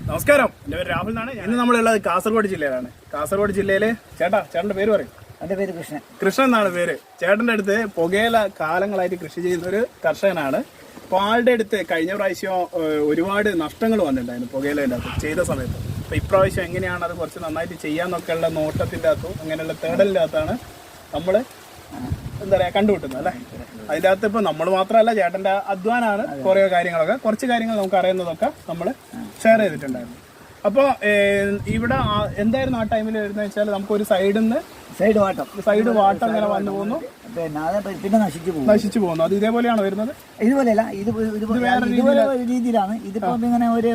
നമസ്കാരം, എൻ്റെ പേര് രാഹുൽ എന്നാണ്. ഇന്ന് നമ്മളുള്ളത് കാസർഗോഡ് ജില്ലയിലാണ്. കാസർഗോഡ് ജില്ലയില് ചേട്ടൻ്റെ പേര് പറയും. എൻ്റെ പേര് കൃഷ്ണൻ. കൃഷ്ണൻ എന്നാണ് പേര്. ചേട്ടൻ്റെ അടുത്ത് പുകയില കാലങ്ങളായിട്ട് കൃഷി ചെയ്യുന്ന ഒരു കർഷകനാണ്. അപ്പോൾ ആളുടെ അടുത്ത് കഴിഞ്ഞ പ്രാവശ്യം ഒരുപാട് നഷ്ടങ്ങൾ വന്നിട്ടുണ്ടായിരുന്നു പുകയിലേൻ്റെ അകത്ത് ചെയ്ത സമയത്ത്. അപ്പോൾ ഇപ്രാവശ്യം എങ്ങനെയാണ് അത് കുറച്ച് നന്നായിട്ട് ചെയ്യാന്നൊക്കെയുള്ള നോട്ടത്തിൻ്റെ അകത്തും അങ്ങനെയുള്ള തേടലിൻ്റെ അകത്താണ് നമ്മൾ എന്താ പറയുക കണ്ടുകിട്ടുന്നത് അല്ലേ. അതിൻ്റെ അകത്ത് ഇപ്പോൾ നമ്മൾ മാത്രമല്ല, ചേട്ടൻ്റെ അധ്വാനമാണ് കുറേ കാര്യങ്ങളൊക്കെ, കുറച്ച് കാര്യങ്ങൾ നമുക്ക് അറിയുന്നതൊക്കെ നമ്മൾ ഷെയർ ചെയ്തിട്ടുണ്ടായിരുന്നു. അപ്പോൾ ഇവിടെ എന്തായിരുന്നു ആ ടൈമിൽ വരുന്നത് വെച്ചാൽ നമുക്കൊരു സൈഡ് വാട്ടം ഇങ്ങനെ വന്നു പോകുന്നു, പിന്നെ നശിച്ചു പോകുന്നു. അത് ഇതേപോലെയാണ് വരുന്നത്? ഇതുപോലെയല്ല, ഇതുപോലെ രീതിയിലാണ്. ഇതിപ്പോ ഇങ്ങനെ ഒരു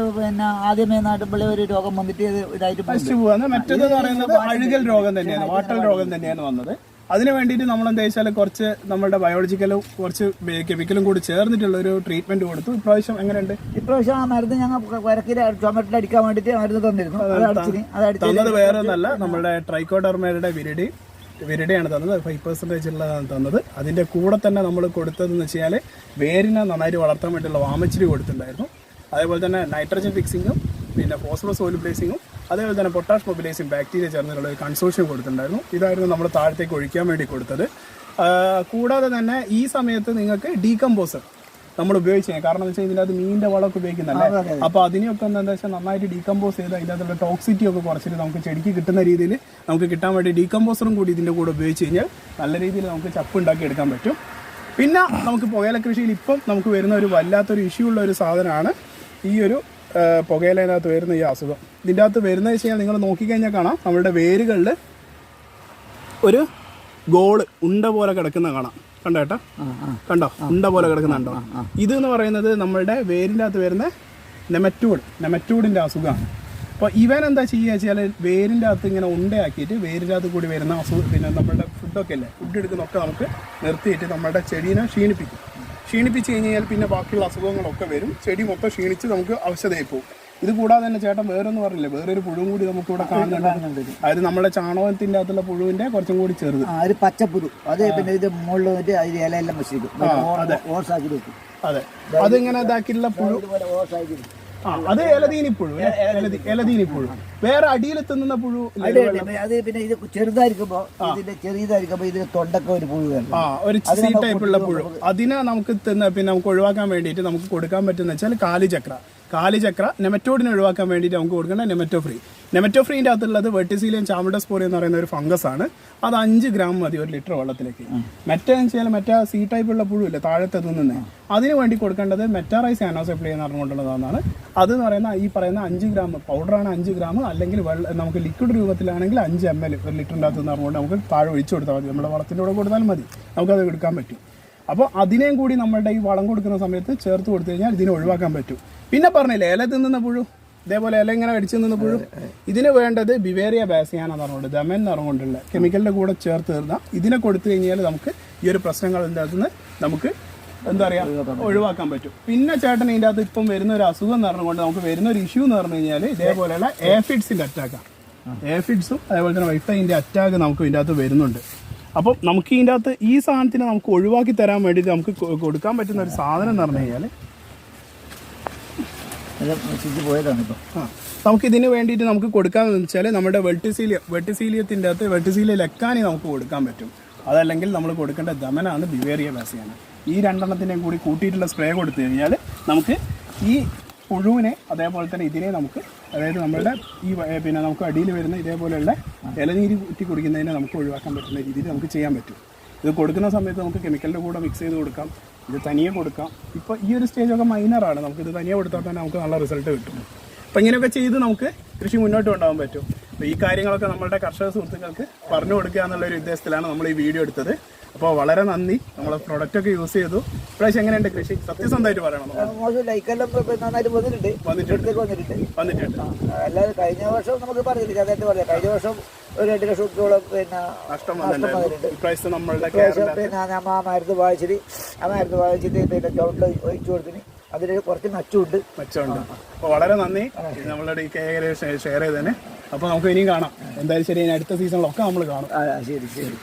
ആദ്യമേ നാട്ടുമ്പോൾ ഒരു രോഗം വന്നിട്ട് ഇതായിട്ട് നശിച്ചു പോകാന്ന്. മറ്റേത് പറയുന്നത് അഴുകൽ രോഗം തന്നെയാണ്, വാട്ടൽ രോഗം തന്നെയാണ് വന്നത്. അതിന് വേണ്ടിയിട്ട് നമ്മൾ എന്താ വെച്ചാൽ കുറച്ച് നമ്മുടെ ബയോളജിക്കലും കുറച്ച് കെമിക്കലും കൂടി ചേർന്നിട്ടുള്ള ഒരു ട്രീറ്റ്മെന്റ് കൊടുത്തു. ഇപ്രാവശ്യം എങ്ങനെയുണ്ട്? ഇപ്രാവശ്യം ആ മരുന്ന് ഞങ്ങൾ ചുമട്ടിൽ അടിക്കാൻ വേണ്ടിയിട്ട് മരുന്ന് തന്നിരുന്നു. തന്നത് വേറെ ഒന്നല്ല, നമ്മുടെ ട്രൈക്കോഡർമയുടെ വിരടിയാണ് തന്നത്. 5% ഉള്ളതാണ് തന്നത്. അതിന്റെ കൂടെ തന്നെ നമ്മൾ കൊടുത്തതെന്ന് വെച്ചാൽ വേരിനെ നന്നായിട്ട് വളർത്താൻ വേണ്ടിയുള്ള വാമച്ചിരി കൊടുത്തിട്ടുണ്ടായിരുന്നു. അതേപോലെ തന്നെ നൈട്രജൻ ഫിക്സിങ്ങും പിന്നെ ഫോസ്ഫറസ് സോലുബിലൈസിങ്ങും അതേപോലെ തന്നെ പൊട്ടാഷ് മൊബിലൈസിങ് ബാക്ടീരിയ ചേർന്നിട്ടുള്ള ഒരു കൺസോർഷ്യം കൊടുത്തിട്ടുണ്ടായിരുന്നു. ഇതായിരുന്നു നമ്മൾ താഴത്തേക്ക് ഒഴിക്കാൻ വേണ്ടി കൊടുത്തത്. കൂടാതെ തന്നെ ഈ സമയത്ത് നിങ്ങൾക്ക് ഡീകമ്പോസർ നമ്മൾ ഉപയോഗിച്ചത് കാരണം എന്ന് വെച്ചാൽ ഇതിൻ്റെ അത് മീനിൻ്റെ വളമൊക്കെ ഉപയോഗിക്കുന്നതല്ലേ. അപ്പോൾ അതിനെയൊക്കെ എന്താ വെച്ചാൽ നന്നായിട്ട് ഡീകമ്പോസ് ചെയ്ത് അതിൻ്റെ അകത്തുള്ള ടോക്സിറ്റി ഒക്കെ കുറച്ചിട്ട് നമുക്ക് ചെടിക്ക് കിട്ടുന്ന രീതിയിൽ നമുക്ക് കിട്ടാൻ വേണ്ടി ഡീകമ്പോസറും കൂടി ഇതിൻ്റെ കൂടെ ഉപയോഗിച്ച് കഴിഞ്ഞാൽ നല്ല രീതിയിൽ നമുക്ക് ചപ്പ് ഉണ്ടാക്കി എടുക്കാൻ പറ്റും. പിന്നെ നമുക്ക് പുകയില കൃഷിയിൽ ഇപ്പം നമുക്ക് വരുന്ന ഒരു വല്ലാത്തൊരു ഇഷ്യൂ ഉള്ള ഒരു സാധനമാണ് ഈ ഒരു പുകയിലതിനകത്ത് വരുന്ന ഈ അസുഖം. ഇതിൻ്റെ അകത്ത് വരുന്നത് വെച്ച് കഴിഞ്ഞാൽ നിങ്ങൾ നോക്കിക്കഴിഞ്ഞാൽ കാണാം, നമ്മളുടെ വേരുകളിൽ ഒരു ഉണ്ട പോലെ കിടക്കുന്ന കാണാം. കണ്ടോ ഏട്ടാ, കണ്ടോ ഉണ്ട പോലെ കിടക്കുന്നുണ്ടോ? ഇത് എന്ന് പറയുന്നത് നമ്മളുടെ വേരിൻ്റെ അകത്ത് വരുന്ന നെമറ്റൂഡിൻ്റെ അസുഖമാണ്. അപ്പോൾ ഇവൻ എന്താ ചെയ്യുക വെച്ചാൽ വേരിൻ്റെ അകത്ത് ഇങ്ങനെ ഉണ്ടയാക്കിയിട്ട് വേരിൻ്റെ അകത്ത് കൂടി വരുന്ന അസുഖം പിന്നെ നമ്മളുടെ ഫുഡൊക്കെ അല്ലേ, ഫുഡ് എടുക്കുന്നൊക്കെ നമുക്ക് നിർത്തിയിട്ട് നമ്മളുടെ ചെടീനെ ക്ഷീണിപ്പിച്ച് കഴിഞ്ഞാൽ പിന്നെ ബാക്കിയുള്ള അസുഖങ്ങളൊക്കെ വരും. ചെടി മൊത്തം ക്ഷീണിച്ച് നമുക്ക് അവശതയായി പോകും. ഇത് കൂടാതെ തന്നെ ചേട്ടൻ വേറൊന്നും പറഞ്ഞില്ലേ, വേറൊരു പുഴു കൂടി നമുക്ക് ഇവിടെ കാണുന്നുണ്ട്. അതായത് നമ്മുടെ ചാണകത്തിന്റെ അകത്തുള്ള പുഴുവിന്റെ കുറച്ചും കൂടി ചെറുത്, ഒരു പച്ചപ്പുഴു. അത് പിന്നെ ഇത് മുകളിൽ ഇലയെല്ലാം അതെ, അതിങ്ങനെ ഇതാക്കിയിട്ടുള്ള പുഴു. അത് ഇലതീനിപ്പുഴു. വേറെ അടിയിലെത്തുന്ന പുഴു അത് പിന്നെ ഇത് ചെറുതായിരിക്കുമ്പോ ഇത് തൊണ്ടൊക്കെ ഒരു പുഴു, ഒരു സി ടൈപ്പുള്ള പുഴു. അതിനെ നമുക്ക് പിന്നെ നമുക്ക് ഒഴിവാക്കാൻ വേണ്ടിയിട്ട് നമുക്ക് കൊടുക്കാൻ പറ്റുന്ന വെച്ചാൽ കാലിചക്ര നെമറ്റോഡിനെ ഒഴിവാക്കാൻ വേണ്ടിയിട്ട് നമുക്ക് കൊടുക്കേണ്ട നെമറ്റോഫ്രീൻ്റെ അകത്തുള്ളത് വെർട്ടിസീലിയം ചാമഡോസ്പോറി എന്ന് പറയുന്ന ഒരു ഫംഗസ് ആണ്. അത് 5 ഗ്രാം മതി 1 ലിറ്റർ വെള്ളത്തിലേക്ക്. മറ്റേ സി ടൈപ്പുള്ള പുഴുവില്ല താഴത്തെ നിന്ന്, അതിന് വേണ്ടി കൊടുക്കേണ്ടത് മെറ്റാറൈസ് ആനോസെപ്ലി എന്ന് പറഞ്ഞുകൊണ്ടുള്ളതാണ്. അതെന്ന് പറയുന്ന ഈ പറയുന്ന 5 ഗ്രാം പൗഡറാണ്, 5 ഗ്രാം, അല്ലെങ്കിൽ നമുക്ക് ലിക്വിഡ് രൂപത്തിലാണെങ്കിൽ 5 ml 1 ലിറ്ററിൻ്റെ അകത്ത് എന്ന് പറഞ്ഞുകൊണ്ട് നമുക്ക് താഴെ ഒഴിച്ചു കൊടുത്താൽ മതി. നമ്മുടെ വളത്തിൻ്റെ കൂടെ കൊടുത്താലും മതി, നമുക്കത് എടുക്കാൻ പറ്റും. അപ്പോൾ അതിനെയും കൂടി നമ്മളുടെ ഈ വളം കൊടുക്കുന്ന സമയത്ത് ചേർത്ത് കൊടുത്തു കഴിഞ്ഞാൽ ഇതിനെ ഒഴിവാക്കാൻ പറ്റും. പിന്നെ പറഞ്ഞില്ലേ ഇല തിന്നുന്ന പുഴു, ഇതേപോലെ ഇല ഇങ്ങനെ അടിച്ചു നിന്ന പുഴു, ഇതിന് വേണ്ടത് ബിവേറിയ ബാസിയാന എന്ന് പറഞ്ഞുകൊണ്ട് ദമൻ എന്ന് പറഞ്ഞുകൊണ്ടുള്ള കെമിക്കലിൻ്റെ കൂടെ ചേർത്ത് തീർന്നാൽ ഇതിനെ കൊടുത്തു കഴിഞ്ഞാൽ നമുക്ക് ഈ ഒരു പ്രശ്നങ്ങളിൻ്റെ അകത്ത് നിന്ന് നമുക്ക് എന്താ പറയുക ഒഴിവാക്കാൻ പറ്റും. പിന്നെ ചേട്ടൻ ഇതിൻ്റെ അകത്ത് ഇപ്പം വരുന്ന ഒരു അസുഖം എന്ന് പറഞ്ഞുകൊണ്ട് നമുക്ക് വരുന്ന ഒരു ഇഷ്യൂ എന്ന് പറഞ്ഞു കഴിഞ്ഞാൽ ഇതേപോലെയുള്ള ഏഫിഡ്സിൻ്റെ അറ്റാക്കാണ്. ഏഫിഡ്സും അതേപോലെ തന്നെ വൈഫൈൻ്റെ അറ്റാക്ക് നമുക്ക് ഇതിൻ്റെ അകത്ത് വരുന്നുണ്ട്. അപ്പം നമുക്ക് ഇതിൻ്റെ അകത്ത് ഈ സാധനത്തിന് നമുക്ക് ഒഴിവാക്കി തരാൻ വേണ്ടിയിട്ട് നമുക്ക് കൊടുക്കാൻ പറ്റുന്ന ഒരു സാധനം എന്ന് പറഞ്ഞു കഴിഞ്ഞാൽ നമുക്ക് ഇതിന് വേണ്ടിയിട്ട് നമുക്ക് കൊടുക്കാമെന്ന് വെച്ചാൽ നമ്മുടെ വെർട്ടിസീലിയത്തിൻ്റെ അകത്ത് വെർട്ടിസീലിയ ലെക്കാനി നമുക്ക് കൊടുക്കാൻ പറ്റും. അതല്ലെങ്കിൽ നമ്മൾ കൊടുക്കേണ്ട ദമനാണ് ബിവേറിയ ബാസിയാണ്. ഈ 2 എണ്ണത്തിനെയും കൂടി കൂട്ടിയിട്ടുള്ള സ്പ്രേ കൊടുത്തു കഴിഞ്ഞാൽ നമുക്ക് ഈ പുഴുവിനെ അതേപോലെ തന്നെ ഇതിനെ നമുക്ക് അതായത് നമ്മളുടെ ഈ പിന്നെ നമുക്ക് അടിയിൽ വരുന്ന ഇതേപോലെയുള്ള ഇലനീര് കുറ്റി കുടിക്കുന്നതിനെ നമുക്ക് ഒഴിവാക്കാൻ പറ്റുന്ന രീതിയിൽ നമുക്ക് ചെയ്യാൻ പറ്റും. ഇത് കൊടുക്കുന്ന സമയത്ത് നമുക്ക് കെമിക്കലിൻ്റെ കൂടെ മിക്സ് ചെയ്ത് കൊടുക്കാം, ഇത് തനിയെ കൊടുക്കാം. ഇപ്പോൾ ഈ ഒരു സ്റ്റേജൊക്കെ മൈനറാണ്, നമുക്കിത് തനിയെ കൊടുത്താൽ തന്നെ നമുക്ക് നല്ല റിസൾട്ട് കിട്ടും. അപ്പോൾ ഇങ്ങനെയൊക്കെ ചെയ്ത് നമുക്ക് കൃഷി മുന്നോട്ട് കൊണ്ടുപോകാൻ പറ്റും. അപ്പോൾ ഈ കാര്യങ്ങളൊക്കെ നമ്മളുടെ കർഷക സുഹൃത്തുക്കൾക്ക് പറഞ്ഞു കൊടുക്കുക എന്നുള്ളൊരു ഉദ്ദേശത്തിലാണ് നമ്മൾ ഈ വീഡിയോ എടുത്തത്. അപ്പോൾ വളരെ നന്ദി. നമ്മൾ പ്രൊഡക്റ്റൊക്കെ യൂസ് ചെയ്തു. ഇപ്രാവശ്യം എങ്ങനെയുണ്ട് കൃഷി? സത്യസന്ധമായിട്ട് പറയണം. വന്നിട്ടുണ്ട്. അല്ലാതെ കഴിഞ്ഞ വർഷം നമുക്ക് പറഞ്ഞില്ല, കഴിഞ്ഞ വർഷം ഒരു 2 ലക്ഷം രൂപയോളം പിന്നെ നഷ്ടം വന്നിട്ടുണ്ട്. ഇപ്രാവശ്യം നമ്മളുടെ പിന്നെ ആ മരുന്ന് വായിച്ചിട്ട് പിന്നെ ചോട്ടിൽ ഒഴിച്ചു കൊടുത്തിന് അതിന് കുറച്ച് മെച്ചമുണ്ട്. അപ്പോൾ വളരെ നന്ദി നമ്മളുടെ ഈ ഷെയർ ചെയ്തതിന്. അപ്പോൾ നമുക്ക് ഇനിയും കാണാം. എന്തായാലും ശരി, അടുത്ത സീസണിലൊക്കെ നമ്മൾ കാണും. ശരി.